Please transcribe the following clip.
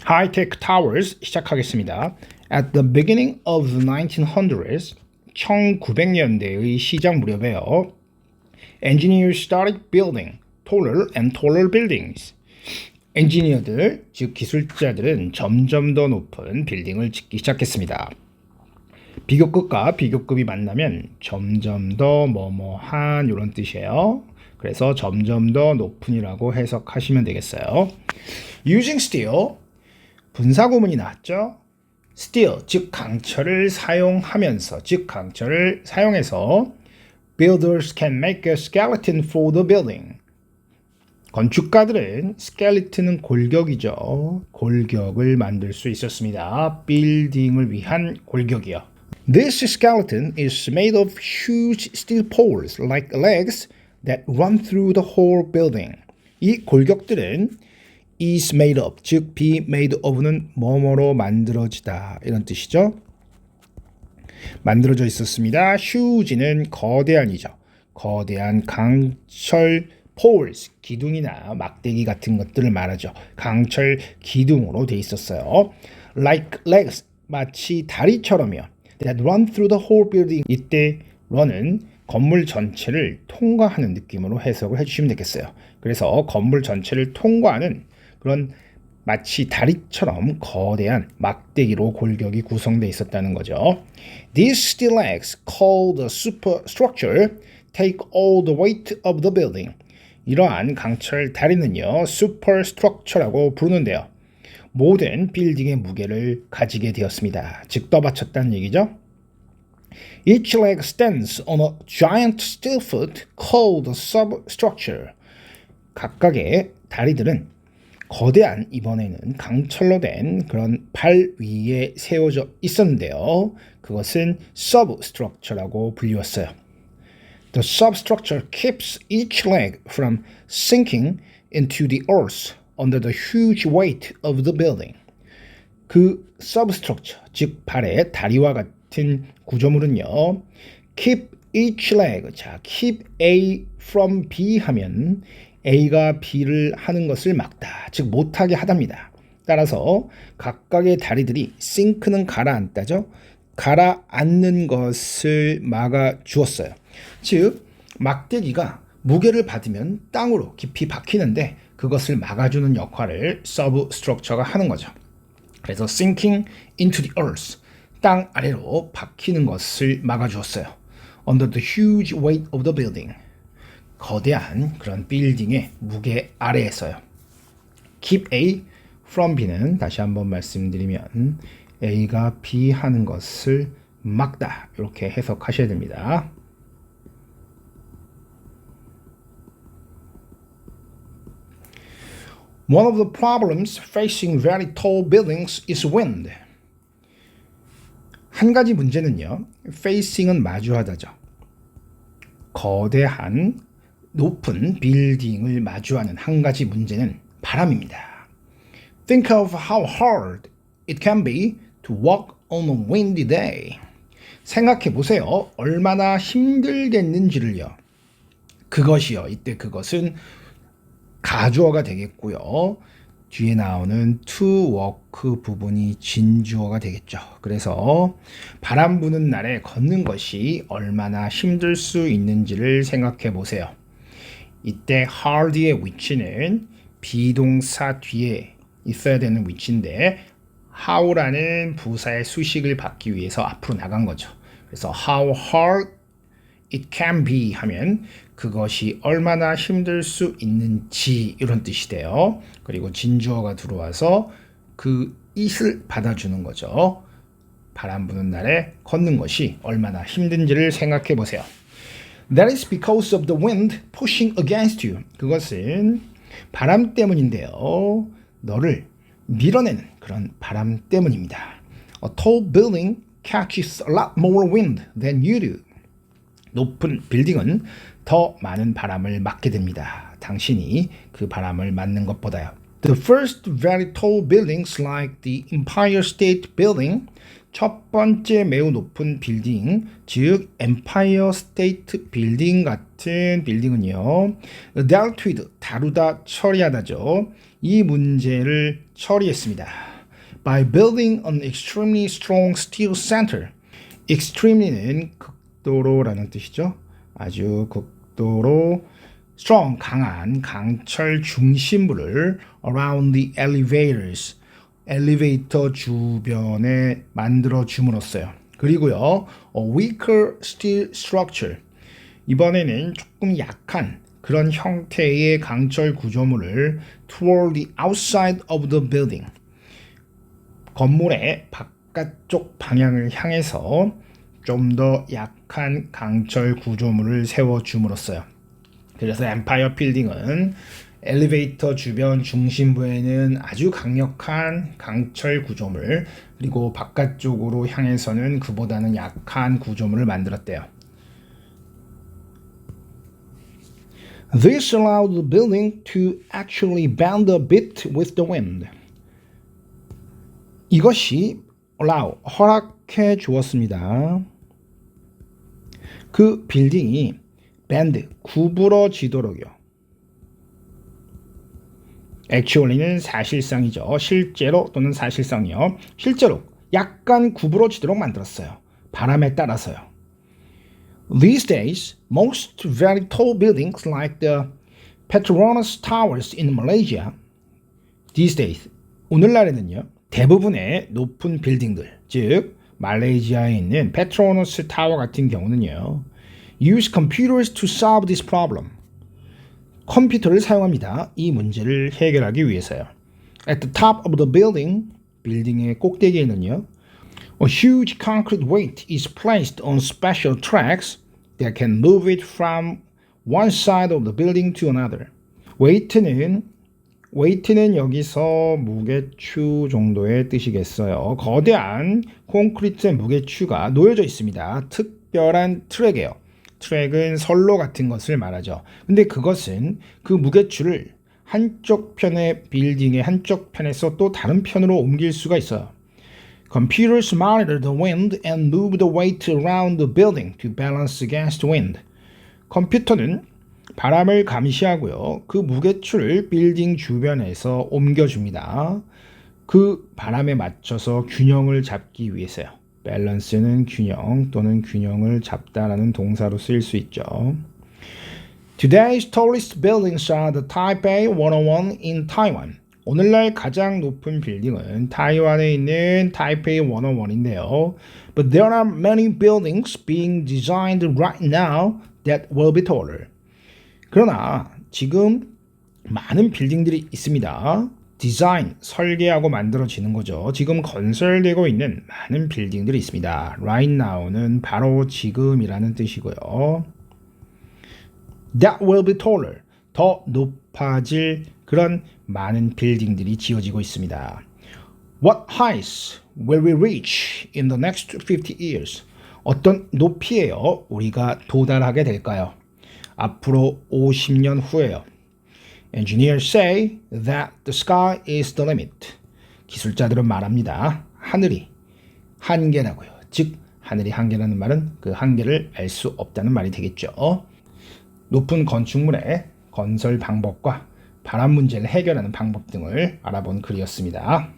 High-tech towers 시작하겠습니다. At the beginning of the 1900s, 1900년대의 시작 무렵에요. Engineers started building taller and taller buildings. 엔지니어들, 즉 기술자들은 점점 더 높은 빌딩을 짓기 시작했습니다. 비교급과 비교급이 만나면 점점 더 뭐뭐한 이런 뜻이에요. 그래서 점점 더 높은이라고 해석하시면 되겠어요. Using steel, 분사구문이 나왔죠. steel, 즉 강철을 사용하면서, 즉 강철을 사용해서 builders can make a skeleton for the building. 건축가들은 skeleton은 골격이죠. 골격을 만들 수 있었습니다. 빌딩을 위한 골격이요. This skeleton is made of huge steel poles like legs that run through the whole building. 이 골격들은 is made of, 즉 be made of는 뭐뭐로 만들어지다 이런 뜻이죠. 만들어져 있었습니다. huge는 거대한이죠. 거대한 강철 poles, 기둥이나 막대기 같은 것들을 말하죠. 강철 기둥으로 돼 있었어요. Like legs, 마치 다리처럼요. That run through the whole building. 이때 run은 건물 전체를 통과하는 느낌으로 해석을 해주시면 되겠어요. 그래서 건물 전체를 통과하는 그런 마치 다리처럼 거대한 막대기로 골격이 구성되어 있었다는 거죠. These steel legs, called the superstructure, take all the weight of the building. 이러한 강철 다리는요, superstructure라고 부르는데요. 모든 빌딩의 무게를 가지게 되었습니다. 즉 떠받쳤다는 얘기죠. Each leg stands on a giant steel foot called the substructure. 각각의 다리들은 거대한, 이번에는 강철로 된 그런 발 위에 세워져 있었는데요. 그것은 substructure라고 불리웠어요. The substructure keeps each leg from sinking into the earth under the huge weight of the building. 그 substructure, 즉 발의 다리와 같은 구조물은요. keep each leg, 자, keep A from B 하면 A가 B를 하는 것을 막다, 즉 못하게 하답니다. 따라서 각각의 다리들이 sink는 가라앉다죠. 가라앉는 것을 막아 주었어요. 즉 막대기가 무게를 받으면 땅으로 깊이 박히는데 그것을 막아주는 역할을 substructure가 하는 거죠. 그래서 sinking into the earth, 땅 아래로 박히는 것을 막아주었어요. Under the huge weight of the building, 거대한 그런 빌딩의 무게 아래에서요. Keep A from B는 다시 한번 말씀드리면 A가 B 하는 것을 막다, 이렇게 해석하셔야 됩니다. One of the problems facing very tall buildings is wind. 한 가지 문제는요, facing은 마주하다죠. 거대한 높은 빌딩을 마주하는 한 가지 문제는 바람입니다. Think of how hard it can be to walk on a windy day. 생각해 보세요. 얼마나 힘들겠는지를요. 그것이요. 이때 그것은 가주어가 되겠고요. 뒤에 나오는 to walk 부분이 진주어가 되겠죠. 그래서 바람 부는 날에 걷는 것이 얼마나 힘들 수 있는지를 생각해 보세요. 이때 hard의 위치는 비동사 뒤에 있어야 되는 위치인데 how라는 부사의 수식을 받기 위해서 앞으로 나간 거죠. 그래서 how hard it can be 하면 그것이 얼마나 힘들 수 있는지 이런 뜻이 돼요. 그리고 진주어가 들어와서 그 it을 받아주는 거죠. 바람 부는 날에 걷는 것이 얼마나 힘든지를 생각해 보세요. That is because of the wind pushing against you. 그것은 바람 때문인데요. 너를 밀어내는 그런 바람 때문입니다. A tall building catches a lot more wind than you do. 높은 빌딩은 더 많은 바람을 맞게 됩니다. 당신이 그 바람을 맞는 것보다요. The first very tall buildings like the Empire State Building, 첫 번째 매우 높은 빌딩, 즉 Empire State Building 같은 빌딩은요, dealt with, 다루다, 처리하다죠. 이 문제를 처리했습니다. by building an extremely strong steel center. extremely는 극도로라는 뜻이죠. 아주 극도로 strong, 강한 강철 중심부를 around the elevators, 엘리베이터 주변에 만들어 줌으로써요. 그리고요, a weaker steel structure. 이번에는 조금 약한 그런 형태의 강철 구조물을 toward the outside of the building. 건물의 바깥쪽 방향을 향해서 좀 더 약한 강철 구조물을 세워줌으로써요. 그래서 엠파이어 빌딩은 엘리베이터 주변 중심부에는 아주 강력한 강철 구조물, 그리고 바깥쪽으로 향해서는 그보다는 약한 구조물을 만들었대요. This allowed the building to actually bend a bit with the wind. 이것이 allow, 허락해 주었습니다. 그 빌딩이 bend, 구부러지도록요. actually는 사실상이죠. 실제로 또는 사실상이요. 실제로 약간 구부러지도록 만들었어요. 바람에 따라서요. These days, most very tall buildings like the Petronas Towers in Malaysia, these days, 오늘날에는요, 대부분의 높은 빌딩들, 즉 말레이시아에 있는 페트로너스 타워 같은 경우는요, use computers to solve this problem. 컴퓨터를 사용합니다. 이 문제를 해결하기 위해서요. At the top of the building, 빌딩의 꼭대기에는요, a huge concrete weight is placed on special tracks that can move it from one side of the building to another. 웨이트는 여기서 무게추 정도의 뜻이겠어요. 거대한 콘크리트의 무게추가 놓여져 있습니다. 특별한 트랙이에요. 트랙은 선로 같은 것을 말하죠. 근데 그것은 그 무게추를 한쪽 편의 빌딩의 한쪽 편에서 또 다른 편으로 옮길 수가 있어요. Computers monitor the wind and move the weight around the building to balance against wind. 컴퓨터는 바람을 감시하고요. 그 무게추를 빌딩 주변에서 옮겨줍니다. 그 바람에 맞춰서 균형을 잡기 위해서요. 밸런스는 균형 또는 균형을 잡다라는 동사로 쓰일 수 있죠. Today's tallest buildings are the Taipei 101 in Taiwan. 오늘날 가장 높은 빌딩은 타이완에 있는 타이페이 101인데요. But there are many buildings being designed right now that will be taller. 그러나 지금 많은 빌딩들이 있습니다. 디자인, 설계하고 만들어지는 거죠. 지금 건설되고 있는 많은 빌딩들이 있습니다. Right now는 바로 지금이라는 뜻이고요. That will be taller. 더 높아질 그런 많은 빌딩들이 지어지고 있습니다. What heights will we reach in the next 50 years? 어떤 높이에요 우리가 도달하게 될까요? 앞으로 50년 후에요. Engineers say that the sky is the limit. 기술자들은 말합니다. 하늘이 한계라고요. 즉 하늘이 한계라는 말은 그 한계를 알 수 없다는 말이 되겠죠. 높은 건축물의 건설 방법과 바람 문제를 해결하는 방법 등을 알아본 글이었습니다.